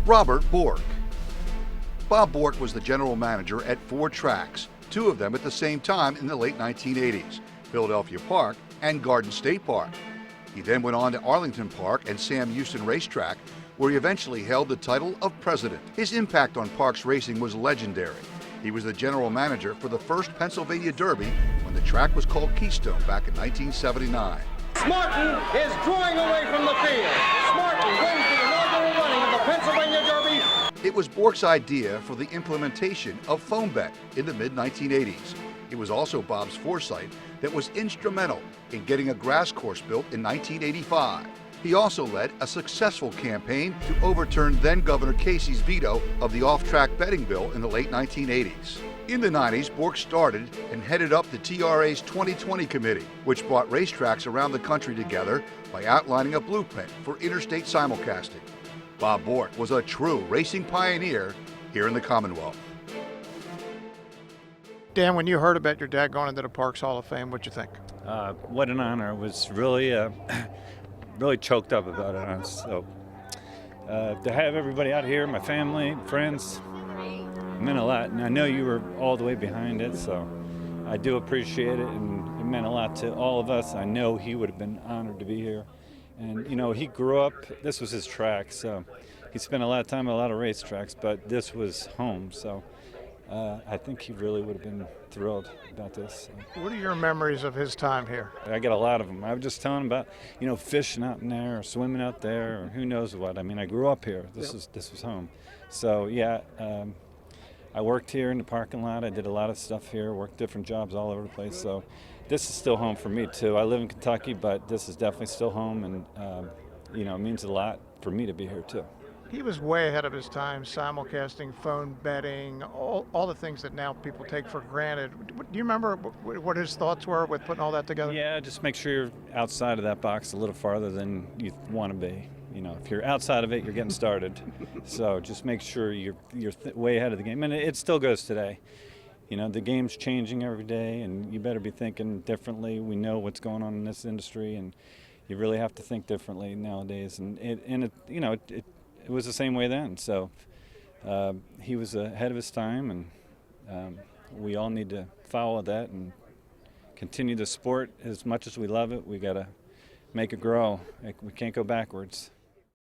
Robert Bork. Bob Bork was the general manager at 4 tracks, 2 of them at the same time in the late 1980s, Philadelphia Park and Garden State Park. He then went on to Arlington Park and Sam Houston Racetrack, where he eventually held the title of president. His impact on Parks racing was legendary. He was the general manager for the first Pennsylvania Derby when the track was called Keystone back in 1979. Martin is drawing away from the field. Martin wins the inaugural running of the Pennsylvania Derby. It was Bork's idea for the implementation of foam bet in the mid-1980s. It was also Bob's foresight that was instrumental in getting a grass course built in 1985. He also led a successful campaign to overturn then-Governor Casey's veto of the off-track betting bill in the late 1980s. In the 90s, Bork started and headed up the TRA's 2020 committee, which brought racetracks around the country together by outlining a blueprint for interstate simulcasting. Bob Bork was a true racing pioneer here in the Commonwealth. Dan, when you heard about your dad going into the Parks Hall of Fame, what'd you think? What an honor. I was really, really choked up about it. So to have everybody out here, my family, friends, meant a lot. And I know you were all the way behind it, so I do appreciate it, and it meant a lot to all of us. I know he would have been honored to be here. And, you know, he grew up, this was his track, so he spent a lot of time at a lot of racetracks, but this was home, so I think he really would have been thrilled about this. So. What are your memories of his time here? I got a lot of them. I was just telling him about, you know, fishing out in there or swimming out there or who knows what. I mean, I grew up here. This was home. So, yeah, I worked here in the parking lot. I did a lot of stuff here, worked different jobs all over the place. So this is still home for me, too. I live in Kentucky, but this is definitely still home, and, you know, it means a lot for me to be here, too. He was way ahead of his time, simulcasting, phone betting, all the things that now people take for granted. Do you remember what his thoughts were with putting all that together? Yeah, just make sure you're outside of that box a little farther than you want to be. You know, if you're outside of it, you're getting started. So just make sure you're way ahead of the game. And it still goes today. You know, the game's changing every day, and you better be thinking differently. We know what's going on in this industry, and you really have to think differently nowadays. And it was the same way then. So he was ahead of his time, and we all need to follow that and continue the sport as much as we love it. We got to make it grow. We can't go backwards.